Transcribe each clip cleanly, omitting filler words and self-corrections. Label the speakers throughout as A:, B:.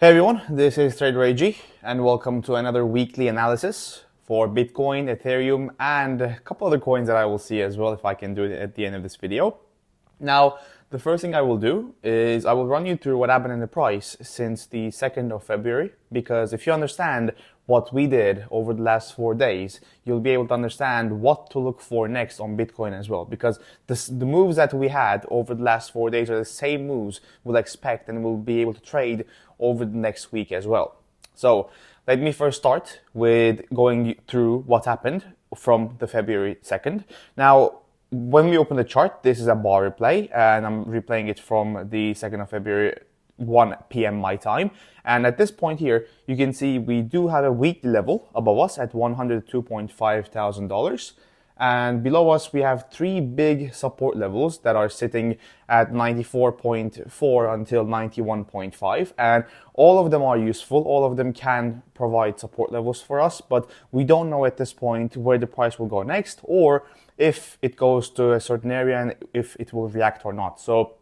A: Hey everyone, this is Trader AG and welcome to another weekly analysis for Bitcoin, Ethereum, and a couple other coins that I will see as well if I can do it at the end of this video. Now, the first thing I will do is I will run you through what happened in the price since the 2nd of February, because if you understand what we did over the last 4 days, you'll be able to understand what to look for next on Bitcoin as well, because the moves that we had over the last 4 days are the same moves we'll expect and we'll be able to trade over the next week as well. So let me first start with going through what happened from the February 2nd. Now, when we open the chart, this is a bar replay, and I'm replaying it from the 2nd of February, 1 p.m. my time. And at this point here, you can see we do have a weekly level above us at $102.5 thousand. And below us, we have three big support levels that are sitting at 94.4 until 91.5. And all of them are useful. All of them can provide support levels for us, but we don't know at this point where the price will go next, or if it goes to a certain area and if it will react or not. So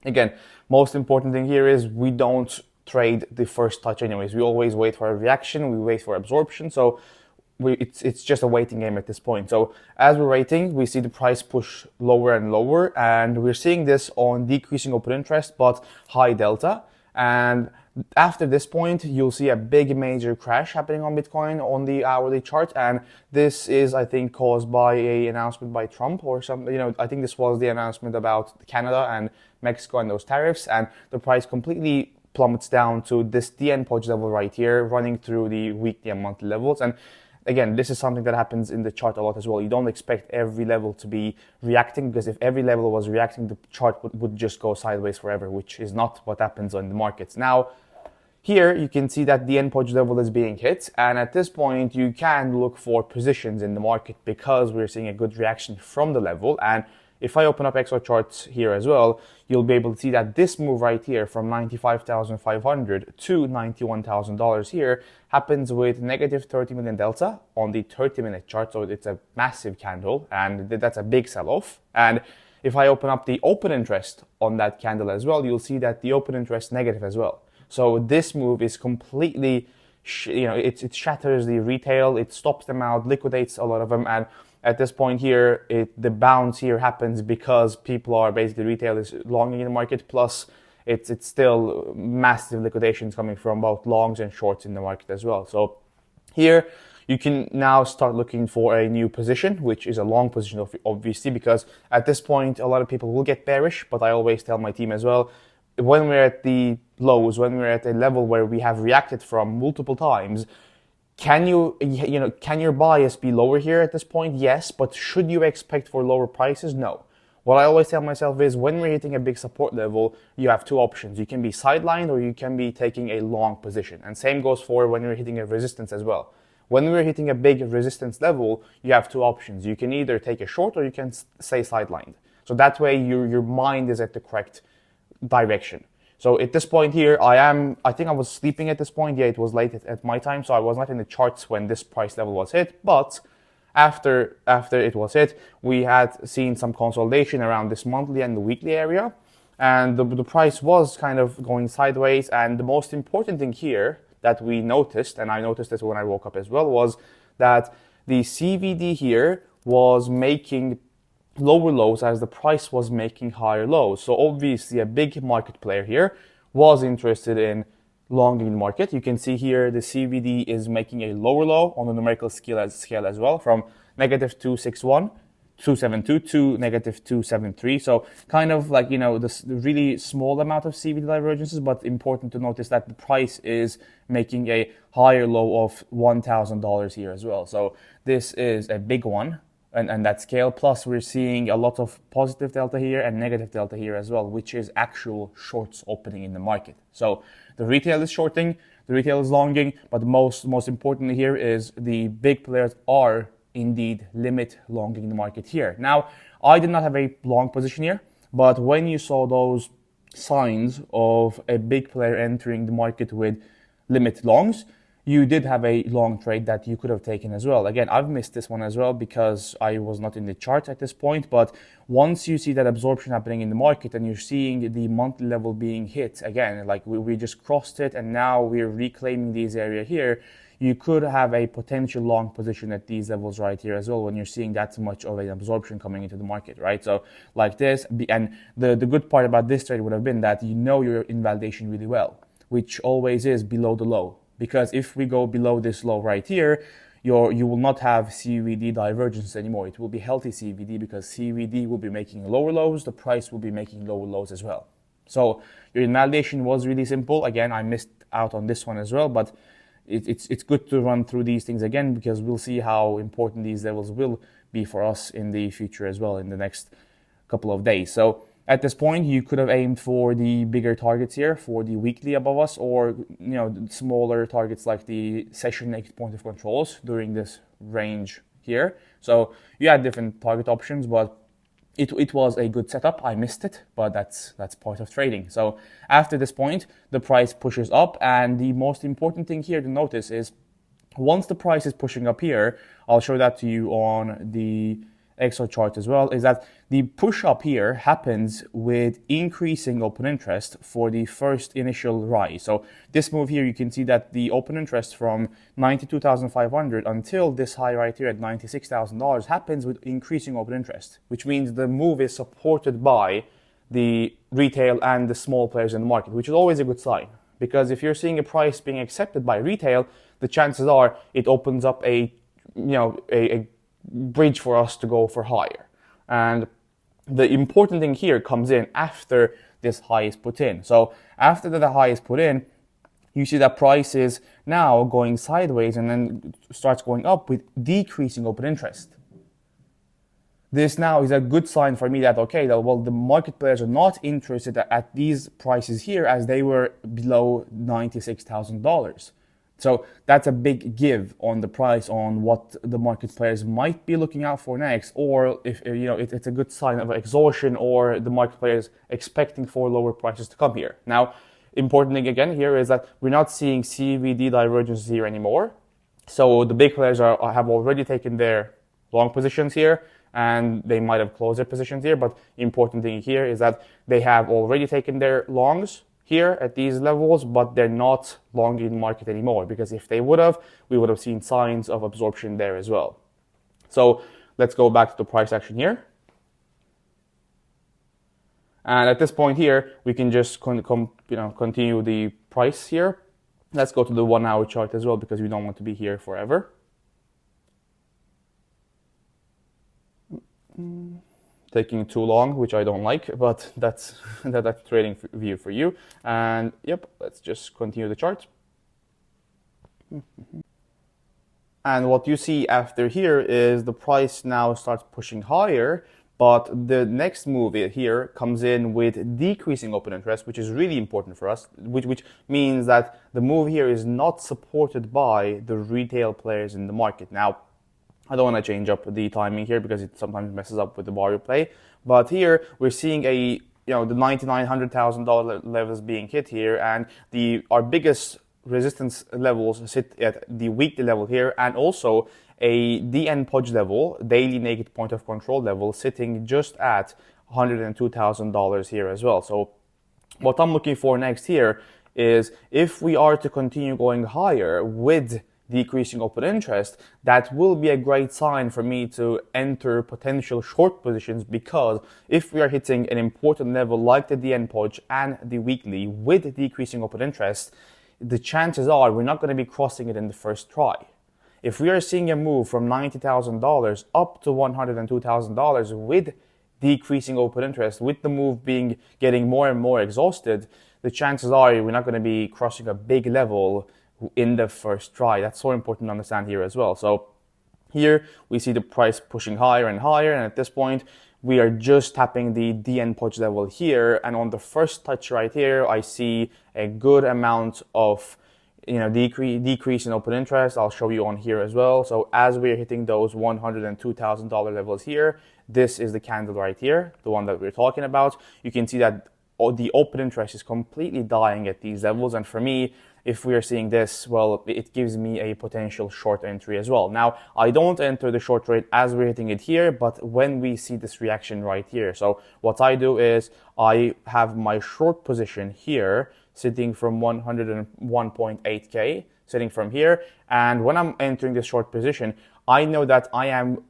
A: again, most important thing here is we don't trade the first touch anyways. We always wait for a reaction, we wait for absorption. So it's just a waiting game at this point. So as we're waiting, we see the price push lower and lower, and we're seeing this on decreasing open interest but high delta. And after this point, you'll see a big major crash happening on Bitcoin on the hourly chart, and this is, I think, caused by an announcement by Trump or something. I think this was the announcement about Canada and Mexico and those tariffs, and the price completely plummets down to this DN pudge level right here, running through the weekly and monthly levels. And again, this is something that happens in the chart a lot as well. You don't expect every level to be reacting, because if every level was reacting, the chart would just go sideways forever, which is not what happens on the markets. Now, here you can see that the end pudge level is being hit, and at this point you can look for positions in the market because we're seeing a good reaction from the level. And if I open up XO charts here as well, you'll be able to see that this move right here from $95,500 to $91,000 here happens with negative 30 million delta on the 30-minute chart. So it's a massive candle, and that's a big sell-off. And if I open up the open interest on that candle as well, you'll see that the open interest negative as well. So this move is completely, it shatters the retail, it stops them out, liquidates a lot of them, and at this point here, the bounce here happens because people are basically, retail is longing in the market, plus it's still massive liquidations coming from both longs and shorts in the market as well. So here you can now start looking for a new position, which is a long position obviously, because at this point a lot of people will get bearish, but I always tell my team as well, when we're at the lows, when we're at a level where we have reacted from multiple times, can your bias be lower here at this point? Yes, but should you expect for lower prices? No. What I always tell myself is when we're hitting a big support level, you have two options. You can be sidelined or you can be taking a long position. And same goes for when you're hitting a resistance as well. When we're hitting a big resistance level, you have two options. You can either take a short or you can stay sidelined. So that way your mind is at the correct direction. So at this point here, I think I was sleeping at this point. Yeah, it was late at my time, so I was not in the charts when this price level was hit. But after it was hit, we had seen some consolidation around this monthly and the weekly area. And the price was kind of going sideways. And the most important thing here that we noticed, and I noticed this when I woke up as well, was that the CVD here was making lower lows as the price was making higher lows. So obviously a big market player here was interested in longing the market. You can see here the CVD is making a lower low on the numerical scale as well, from negative 272 to negative 273. So kind of like, this really small amount of CVD divergences, but important to notice that the price is making a higher low of $1,000 here as well. So this is a big one. And that scale, plus we're seeing a lot of positive delta here and negative delta here as well, which is actual shorts opening in the market. So the retail is shorting, the retail is longing, but most importantly here is the big players are indeed limit longing the market here. Now, I did not have a long position here, but when you saw those signs of a big player entering the market with limit longs, you did have a long trade that you could have taken as well. Again, I've missed this one as well because I was not in the chart at this point. But once you see that absorption happening in the market and you're seeing the monthly level being hit again, like we just crossed it and now we're reclaiming this area here, you could have a potential long position at these levels right here as well when you're seeing that much of an absorption coming into the market, right? So like this, and the good part about this trade would have been that you know your invalidation really well, which always is below the low. Because if we go below this low right here, you will not have CVD divergence anymore. It will be healthy CVD because CVD will be making lower lows, the price will be making lower lows as well. So your invalidation was really simple. Again, I missed out on this one as well, but it's good to run through these things again because we'll see how important these levels will be for us in the future as well in the next couple of days. So at this point, you could have aimed for the bigger targets here for the weekly above us, or smaller targets like the session next point of controls during this range here. So you had different target options, but it was a good setup. I missed it, but that's part of trading. So after this point, the price pushes up, and the most important thing here to notice is once the price is pushing up here, I'll show that to you on the Excel chart as well, is that the push up here happens with increasing open interest for the first initial rise. So this move here, you can see that the open interest from 92,500 until this high right here at $96,000 happens with increasing open interest, which means the move is supported by the retail and the small players in the market, which is always a good sign. Because if you're seeing a price being accepted by retail, the chances are it opens up a bridge for us to go for higher. And the important thing here comes in after this high is put in. So after the high is put in, you see that price is now going sideways and then starts going up with decreasing open interest. This now is a good sign for me that, okay, well, the market players are not interested at these prices here as they were below $96,000. So that's a big give on the price on what the market players might be looking out for next, or if it's a good sign of exhaustion or the market players expecting for lower prices to come here. Now, important thing again here is that we're not seeing CVD divergence here anymore. So the big players have already taken their long positions here, and they might have closed their positions here. But the important thing here is that they have already taken their longs here at these levels, but they're not long in market anymore, because if they would have, we would have seen signs of absorption there as well. So let's go back to the price action here. And at this point here, we can just continue the price here. Let's go to the 1 hour chart as well, because we don't want to be here forever. Taking too long, which I don't like, but that's trading view for you. And yep, let's just continue the chart. And what you see after here is the price now starts pushing higher, but the next move here comes in with decreasing open interest, which is really important for us, which means that the move here is not supported by the retail players in the market. Now, I don't want to change up the timing here because it sometimes messes up with the bar replay. But here we're seeing the $99,000 levels being hit here, and our biggest resistance levels sit at the weekly level here, and also a DN Podge level, daily naked point of control level, sitting just at $102,000 here as well. So what I'm looking for next here is if we are to continue going higher with decreasing open interest, that will be a great sign for me to enter potential short positions, because if we are hitting an important level like the DN Podge and the weekly with decreasing open interest, the chances are we're not going to be crossing it in the first try. If we are seeing a move from $90,000 up to $102,000 with decreasing open interest, with the move getting more and more exhausted, the chances are we're not going to be crossing a big level in the first try. That's so important to understand here as well. So here we see the price pushing higher and higher, and at this point we are just tapping the DN Podge level here, and on the first touch right here I see a good amount of decrease in open interest. I'll show you on here as well. So as we're hitting those $102,000 levels here, this is the candle right here, the one that we're talking about. You can see that the open interest is completely dying at these levels. And for me, if we are seeing this, well, it gives me a potential short entry as well. Now, I don't enter the short trade as we're hitting it here, but when we see this reaction right here. So what I do is I have my short position here sitting from 101.8K, sitting from here. And when I'm entering this short position, I know that I am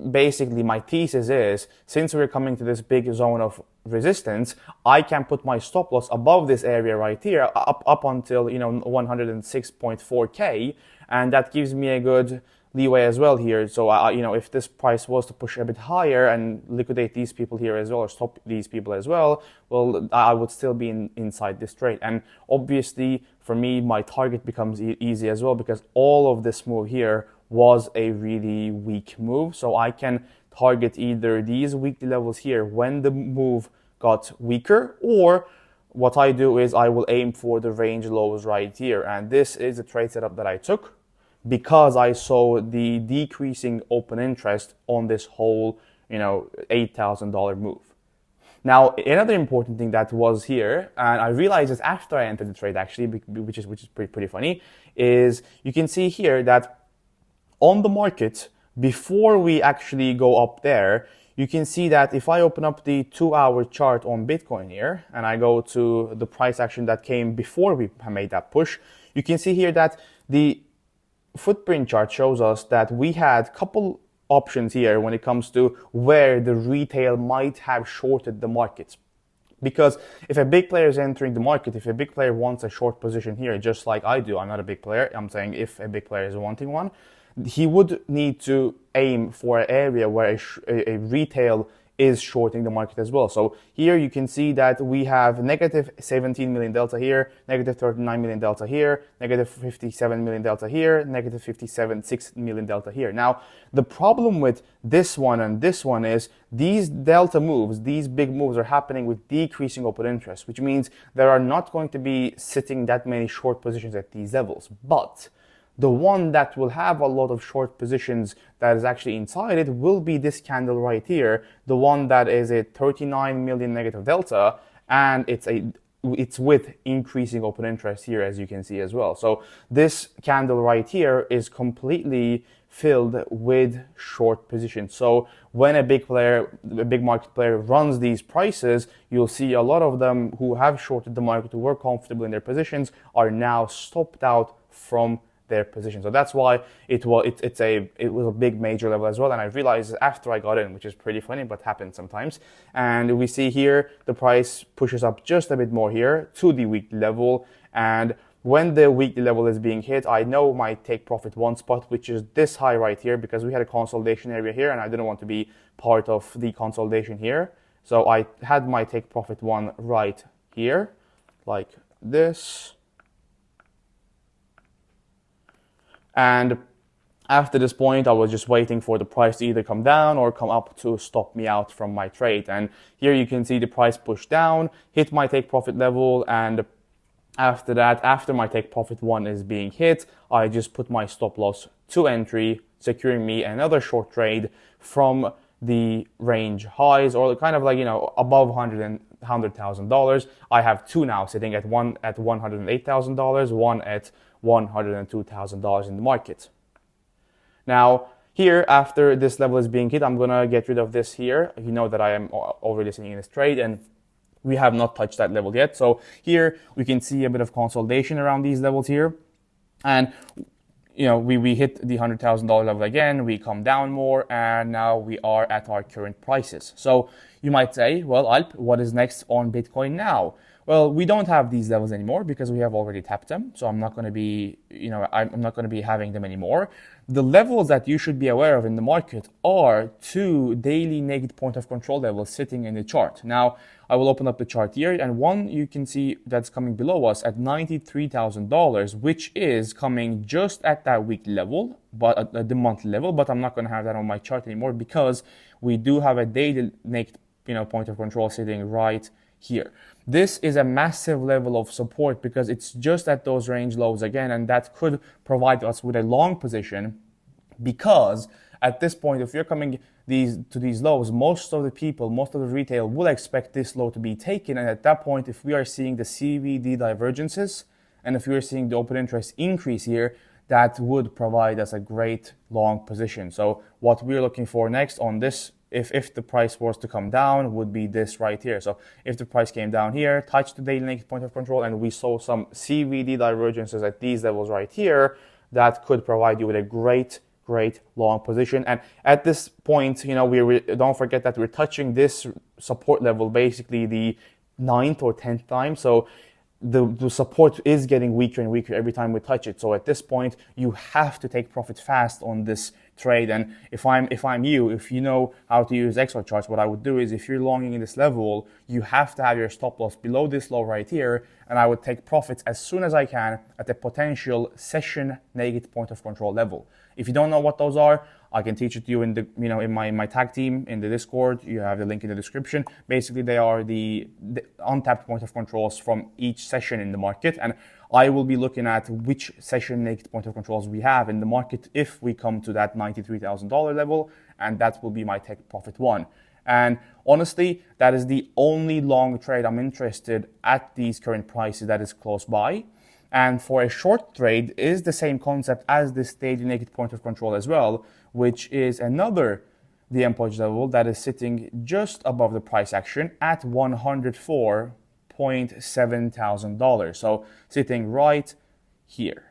A: basically, my thesis is, since we're coming to this big zone of resistance, I can put my stop loss above this area right here, up until 106.4K, and that gives me a good leeway as well here. So if this price was to push a bit higher and liquidate these people here as well, or stop these people as well, well, I would still be inside this trade. And obviously, for me, my target becomes easy as well, because all of this move here was a really weak move. So I can target either these weekly levels here when the move got weaker, or what I do is I will aim for the range lows right here. And this is a trade setup that I took because I saw the decreasing open interest on this whole, $8,000 move. Now, another important thing that was here, and I realized this after I entered the trade actually, which is pretty funny, is you can see here that on the market, before we actually go up there, you can see that if I open up the 2-hour chart on Bitcoin here, and I go to the price action that came before we made that push, you can see here that the footprint chart shows us that we had a couple options here when it comes to where the retail might have shorted the market. Because if a big player is entering the market, if a big player wants a short position here, just like I do, I'm not a big player, I'm saying if a big player is wanting one, he would need to aim for an area where a retail is shorting the market as well. So here you can see that we have negative 17 million delta here, negative 39 million delta here, negative 57 million delta here, negative 6 million delta here. Now, the problem with this one and this one is these delta moves, these big moves are happening with decreasing open interest, which means there are not going to be sitting that many short positions at these levels. But the one that will have a lot of short positions that is actually inside it will be this candle right here, the one that is a 39 million negative delta, and it's with increasing open interest here, as you can see as well. So this candle right here is completely filled with short positions. So when a big market player runs these prices, you'll see a lot of them who have shorted the market, who were comfortable in their positions, are now stopped out from their position. So that's why it was a big major level as well. And I realized after I got in, which is pretty funny, but happens sometimes. And we see here the price pushes up just a bit more here to the weekly level. And when the weekly level is being hit, I know my take profit one spot, which is this high right here, because we had a consolidation area here and I didn't want to be part of the consolidation here. So I had my take profit one right here, like this. And after this point, I was just waiting for the price to either come down or come up to stop me out from my trade. And here you can see the price push down, hit my take profit level, and after that, after my take profit one is being hit, I just put my stop loss to entry, securing me another short trade from the range highs, or kind of like, above $100,000. I have two now sitting at one at $108,000, one at $102,000 in the market. Now, here, after this level is being hit, I'm going to get rid of this here. You know that I am already sitting in this trade, and we have not touched that level yet. So here, we can see a bit of consolidation around these levels here. And, we hit the $100,000 level again, we come down more, and now we are at our current prices. So you might say, well, Alp, what is next on Bitcoin now? Well, we don't have these levels anymore because we have already tapped them. So I'm not going to be, I'm not going to be having them anymore. The levels that you should be aware of in the market are two daily negative point of control levels sitting in the chart. Now, I will open up the chart here, and one you can see that's coming below us at $93,000, which is coming just at that weekly level, but at the monthly level. But I'm not going to have that on my chart anymore because we do have a daily negative, point of control sitting right here. This is a massive level of support because it's just at those range lows again, and that could provide us with a long position because at this point, if you're coming to these lows, most of the people, most of the retail will expect this low to be taken. And at that point, if we are seeing the CVD divergences, and if we are seeing the open interest increase here, that would provide us a great long position. So what we're looking for next on this, if the price was to come down, would be this right here. So if the price came down here, touched the daily naked point of control, and we saw some CVD divergences at these levels right here, that could provide you with a great long position. And at this point, we don't forget that we're touching this support level basically the 9th or 10th time. So the support is getting weaker and weaker every time we touch it. So at this point, you have to take profit fast on this trade. And if you know how to use Excel charts, what I would do is, if you're longing in this level, you have to have your stop loss below this low right here, and I would take profits as soon as I can at the potential session negative point of control level. If you don't know what those are, I can teach it to you in the in my tag team in the Discord. You have the link in the description. Basically, they are the untapped point of controls from each session in the market, and I will be looking at which session negative point of controls we have in the market if we come to that $93,000 level, and that will be my take profit one. And honestly, that is the only long trade I'm interested at these current prices that is close by. And for a short trade is the same concept as this daily naked point of control as well, which is another DM Podge level that is sitting just above the price action at $104.7 thousand. So sitting right here.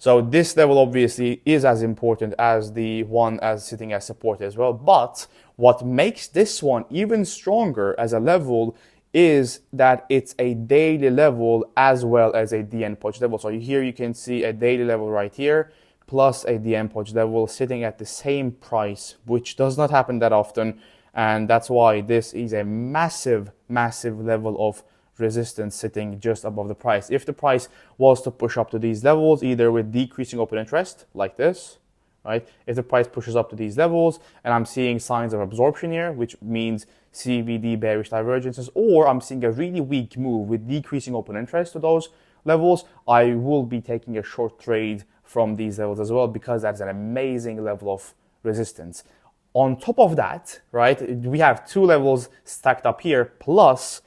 A: So this level obviously is as important as the one as sitting as support as well. But what makes this one even stronger as a level is that it's a daily level as well as a DN Podge level. So here you can see a daily level right here plus a DN Podge level sitting at the same price, which does not happen that often. And that's why this is a massive level of resistance sitting just above the price. If the price was to push up to these levels, either with decreasing open interest like this, right? If the price pushes up to these levels and I'm seeing signs of absorption here, which means CVD bearish divergences, or I'm seeing a really weak move with decreasing open interest to those levels, I will be taking a short trade from these levels as well, because that's an amazing level of resistance. On top of that, right, we have two levels stacked up here, plus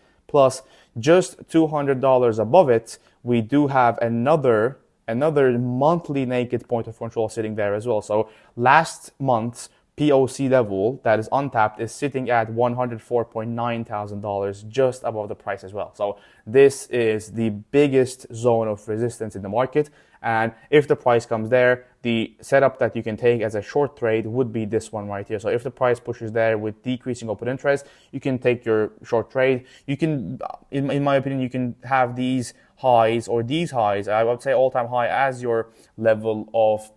A: just $200 above it, we do have another monthly naked point of control sitting there as well. So last month's POC level that is untapped is sitting at $104.9 thousand, just above the price as well. So this is the biggest zone of resistance in the market. And if the price comes there, the setup that you can take as a short trade would be this one right here. So if the price pushes there with decreasing open interest, you can take your short trade. You can, in my opinion, you can have these highs or these highs, I would say all-time high, as your level of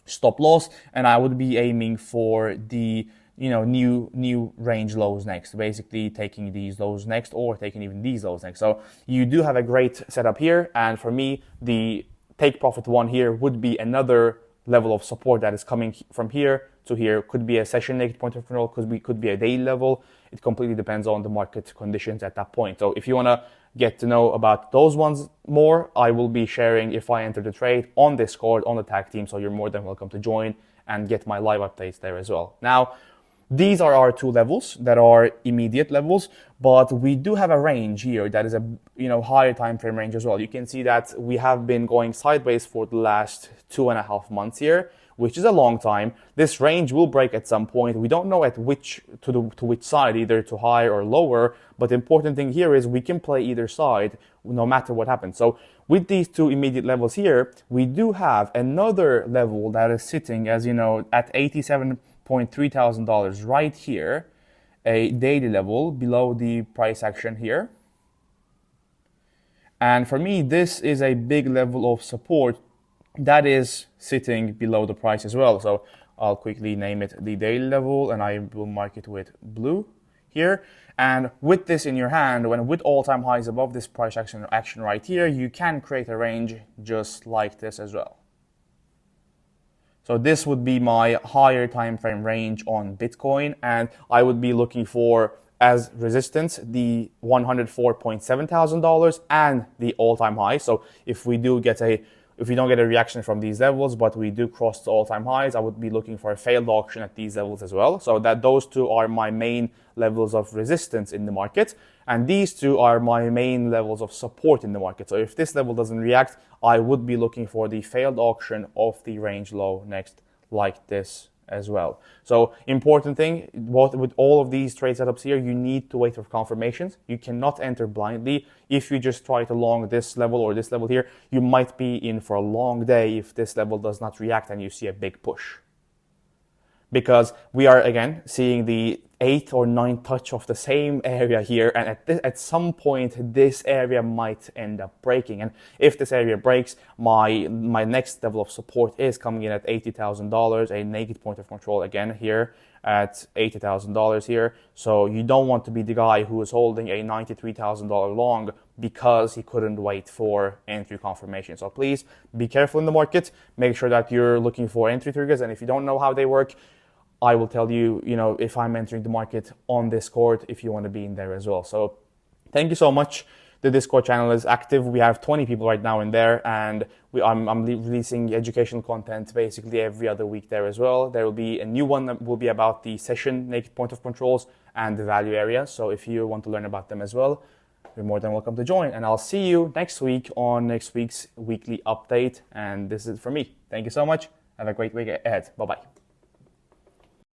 A: stop loss, and I would be aiming for the new range lows next, basically taking these lows next or taking even these lows next. So you do have a great setup here, and for me, the take profit one here would be another level of support that is coming from here to here. Could be a session naked point of control, could be a daily level. It completely depends on the market conditions at that point. So if you want to get to know about those ones more, I will be sharing if I enter the trade on Discord, on the tag team. So you're more than welcome to join and get my live updates there as well. Now, these are our two levels that are immediate levels, but we do have a range here that is a higher time frame range as well. You can see that we have been going sideways for the last 2.5 months here, which is a long time. This range will break at some point. We don't know at which to which side, either to higher or lower, but the important thing here is we can play either side no matter what happens. So with these two immediate levels here, we do have another level that is sitting, as you know, at $87.3 thousand right here, a daily level below the price action here. And for me, this is a big level of support that is sitting below the price as well. So I'll quickly name it the daily level, and I will mark it with blue here. And with this in your hand, when with all-time highs above this price action right here, you can create a range just like this as well. So this would be my higher time frame range on Bitcoin, and I would be looking for as resistance the $104,700 and the all-time high. So if we don't get a reaction from these levels, but we do cross the all-time highs, I would be looking for a failed auction at these levels as well. So that those two are my main levels of resistance in the market. And these two are my main levels of support in the market. So if this level doesn't react, I would be looking for the failed auction of the range low next, like this as well. So important thing, with all of these trade setups here, you need to wait for confirmations. You cannot enter blindly. If you just try to long this level or this level here, you might be in for a long day if this level does not react and you see a big push. Because we are again seeing the 8th or 9th touch of the same area here, and at some point this area might end up breaking. And if this area breaks, my next level of support is coming in at $80,000, a naked point of control again here at $80,000 here. So you don't want to be the guy who is holding a $93,000 long because he couldn't wait for entry confirmation. So please be careful in the market. Make sure that you're looking for entry triggers, and if you don't know how they work, I will tell you, if I'm entering the market on Discord, if you want to be in there as well. So thank you so much. The Discord channel is active. We have 20 people right now in there, and I'm releasing educational content basically every other week there as well. There will be a new one that will be about the session naked point of controls and the value area. So if you want to learn about them as well, you're more than welcome to join. And I'll see you next week on next week's weekly update. And this is it from me. Thank you so much. Have a great week ahead. Bye-bye.